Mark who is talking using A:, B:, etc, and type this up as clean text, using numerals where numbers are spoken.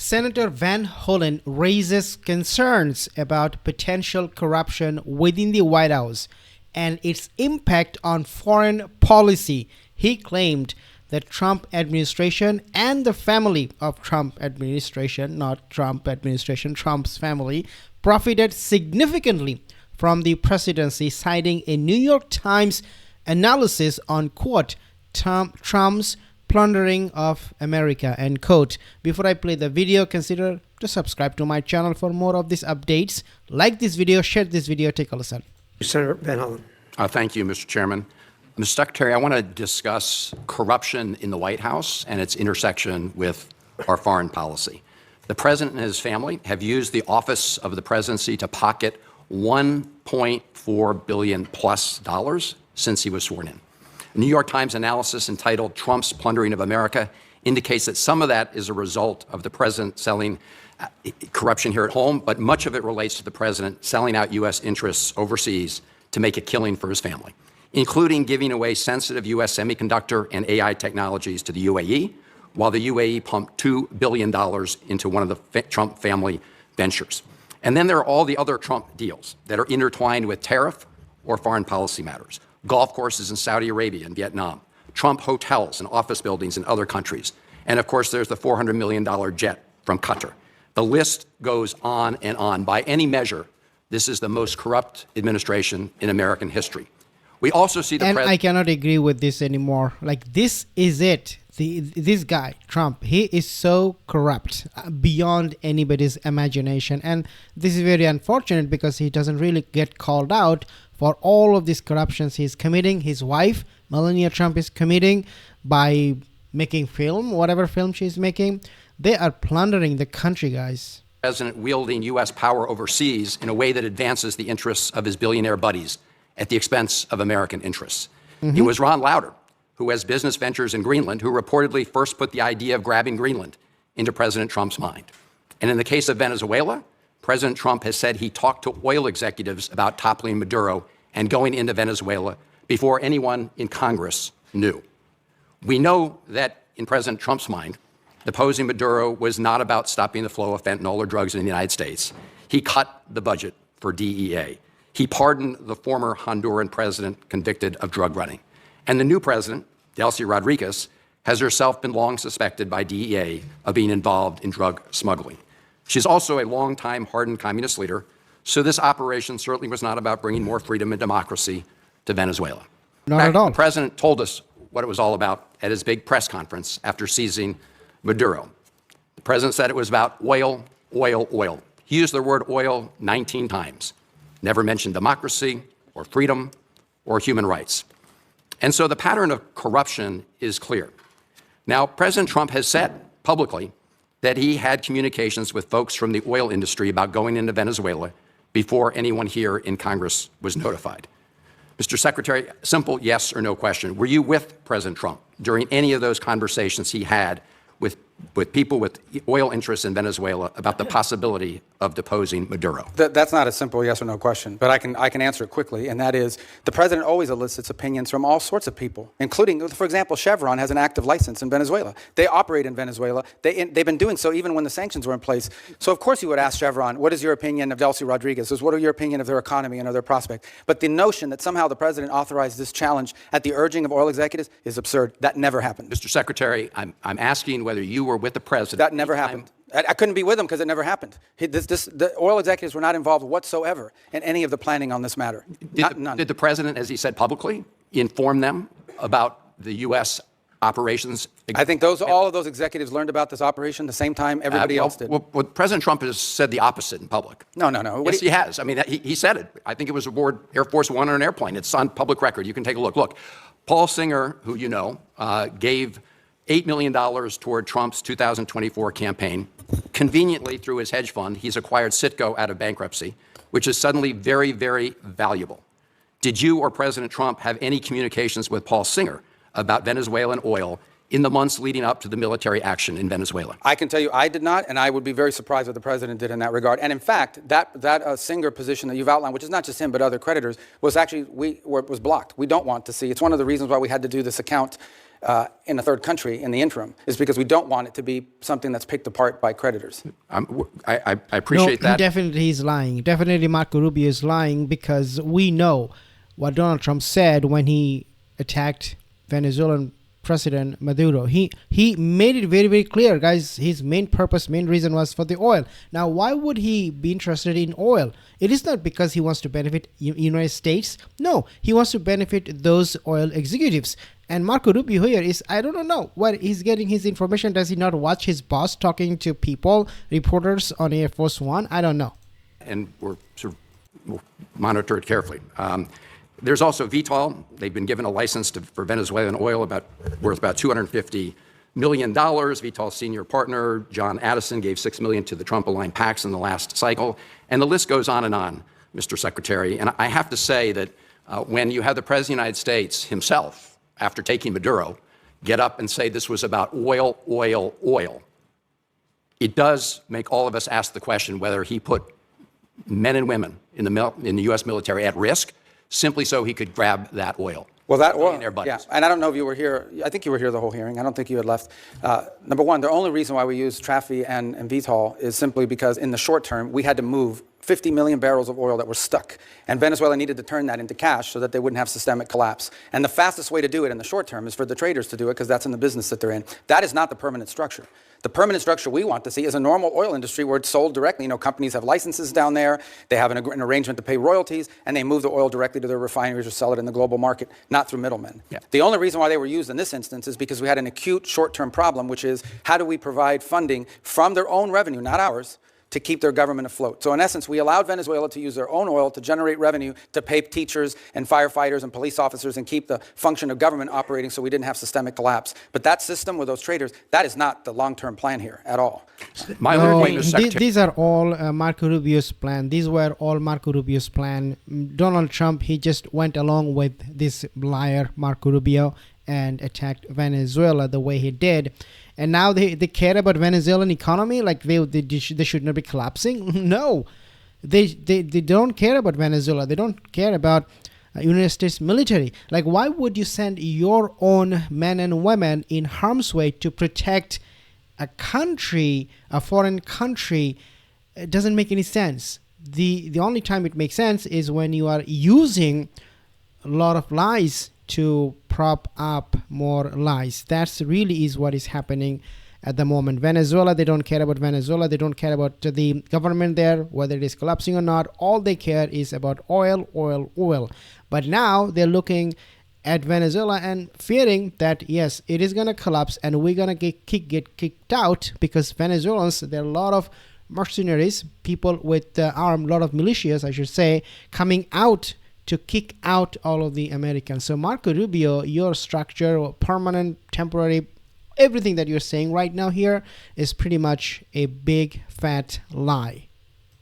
A: Senator Van Hollen raises concerns about potential corruption within the White House and its impact on foreign policy. He claimed the Trump administration and the family of Trump administration, not Trump administration, Trump's family, profited significantly from the presidency, citing a New York Times analysis on, quote, Trump's plundering of America, end quote. Before I play the video, consider to subscribe to my channel for more of these updates. Like this video, share this video, take a listen.
B: Senator Van Hollen.
C: Thank you, Mr. Chairman. Mr. Secretary, I want to discuss corruption in the White House and its intersection with our foreign policy. The President and his family have used the office of the presidency to pocket $1.4 billion plus since he was sworn in. A New York Times analysis entitled Trump's Plundering of America indicates that some of that is a result of the president selling corruption here at home, but much of it relates to the president selling out U.S. interests overseas to make a killing for his family, including giving away sensitive U.S. semiconductor and AI technologies to the UAE, while the UAE pumped $2 billion into one of the Trump family ventures. And then there are all the other Trump deals that are intertwined with tariff or foreign policy matters. Golf courses in Saudi Arabia and Vietnam, Trump hotels and office buildings in other countries, and of course there's the $400 million jet from Qatar. The list goes on and on. By any measure, this is the most corrupt administration in American history. We also see the
A: I cannot agree with this anymore. Like, this is it. This guy, Trump, he is so corrupt beyond anybody's imagination. And this is very unfortunate because he doesn't really get called out for all of these corruptions he's committing. His wife, Melania Trump, is committing by making film, whatever film she's making. They are plundering the country, guys.
C: President wielding U.S. power overseas in a way that advances the interests of his billionaire buddies at the expense of American interests. It was Ron Lauder, who has business ventures in Greenland, who reportedly first put the idea of grabbing Greenland into President Trump's mind. And in the case of Venezuela, President Trump has said he talked to oil executives about toppling Maduro and going into Venezuela before anyone in Congress knew. We know that in President Trump's mind, deposing Maduro was not about stopping the flow of fentanyl or drugs in the United States. He cut the budget for DEA. He pardoned the former Honduran president convicted of drug running. And the new president, Delcy Rodriguez, has herself been long suspected by DEA of being involved in drug smuggling. She's also a longtime hardened communist leader, so this operation certainly was not about bringing more freedom and democracy to Venezuela.
A: Not at all.
C: The president told us what it was all about at his big press conference after seizing Maduro. The president said it was about oil, oil, oil. He used the word oil 19 times, never mentioned democracy or freedom or human rights. And so the pattern of corruption is clear. Now, President Trump has said publicly that he had communications with folks from the oil industry about going into Venezuela before anyone here in Congress was notified. Mr. Secretary, simple yes or no question. Were you with President Trump during any of those conversations he had with people with oil interests in Venezuela about the possibility of deposing Maduro?
D: That's not a simple yes or no question, but I can answer it quickly, and that is the president always elicits opinions from all sorts of people, including, for example, Chevron has an active license in Venezuela. They operate in Venezuela. They've been doing so even when the sanctions were in place. So of course you would ask Chevron, what is your opinion of Delcy Rodriguez? What are your opinion of their economy and of their prospect? But the notion that somehow the president authorized this challenge at the urging of oil executives is absurd. That never happened.
C: Mr. Secretary, I'm asking whether you were with the president.
D: That never happened. I couldn't be with him because it never happened. The oil executives were not involved whatsoever in any of the planning on this matter. None.
C: Did the president, as he said publicly, inform them about the U.S. operations?
D: I think all of those executives learned about this operation the same time everybody else did.
C: Well, President Trump has said the opposite in public.
D: No.
C: Yes, he has. I mean, he said it. I think it was aboard Air Force One on an airplane. It's on public record. You can take a look. Look, Paul Singer, who you know, gave $8 million toward Trump's 2024 campaign. Conveniently, through his hedge fund, he's acquired Citgo out of bankruptcy, which is suddenly very, very valuable. Did you or President Trump have any communications with Paul Singer about Venezuelan oil in the months leading up to the military action in Venezuela?
D: I can tell you I did not, and I would be very surprised what the president did in that regard. And in fact, that Singer position that you've outlined, which is not just him but other creditors, was actually was blocked. We don't want to see. It's one of the reasons why we had to do this account in a third country in the interim is because we don't want it to be something that's picked apart by creditors.
C: I appreciate
A: No,
C: that.
A: definitely he's lying. Definitely Marco Rubio is lying because we know what Donald Trump said when he attacked Venezuelan President Maduro. He made it very, very clear, guys. His main purpose, main reason was for the oil. Now, why would he be interested in oil? It is not because he wants to benefit United States. No, he wants to benefit those oil executives. And Marco Rubio here is, I don't know where he's getting his information. Does he not watch his boss talking to people, reporters on Air Force One? I don't know.
C: And we'll monitor it carefully. There's also Vitol. They've been given a license for Venezuelan oil worth about $250 million. Vitol's senior partner, John Addison, gave $6 million to the Trump-aligned PACs in the last cycle. And the list goes on, Mr. Secretary. And I have to say that when you have the President of the United States himself, after taking Maduro, get up and say this was about oil, oil, oil, it does make all of us ask the question whether he put men and women in the U.S. military at risk simply so he could grab that oil.
D: Well, that oil, yeah, and I don't know if you were here. I think you were here the whole hearing. I don't think you had left. Number one, the only reason why we use Trafi and Vitol is simply because in the short term, we had to move 50 million barrels of oil that were stuck. And Venezuela needed to turn that into cash so that they wouldn't have systemic collapse. And the fastest way to do it in the short term is for the traders to do it because that's in the business that they're in. That is not the permanent structure. The permanent structure we want to see is a normal oil industry where it's sold directly. You know, companies have licenses down there, they have an arrangement to pay royalties, and they move the oil directly to their refineries or sell it in the global market, not through middlemen. Yeah. The only reason why they were used in this instance is because we had an acute short-term problem, which is how do we provide funding from their own revenue, not ours, to keep their government afloat. So in essence, we allowed Venezuela to use their own oil to generate revenue to pay teachers and firefighters and police officers and keep the function of government operating so we didn't have systemic collapse. But that system with those traders, that is not the long-term plan here at all.
A: These are all Marco Rubio's plan. These were all Marco Rubio's plan. Donald Trump, he just went along with this liar, Marco Rubio, and attacked Venezuela the way he did. And now they care about Venezuelan economy, like they should not be collapsing. No, they don't care about Venezuela. They don't care about United States military. Like, why would you send your own men and women in harm's way to protect a country, a foreign country? It doesn't make any sense. The only time it makes sense is when you are using a lot of lies to prop up more lies. That's really is what is happening at the moment. Venezuela, they don't care about Venezuela. They don't care about the government there, whether it is collapsing or not. All they care is about oil, oil, oil. But now they're looking at Venezuela and fearing that, yes, it is going to collapse and we're going to get kicked out because Venezuelans, there are a lot of mercenaries, people with armed, a lot of militias, I should say, coming out to kick out all of the Americans. So Marco Rubio, your structure, permanent, temporary, everything that you're saying right now here is pretty much a big fat lie.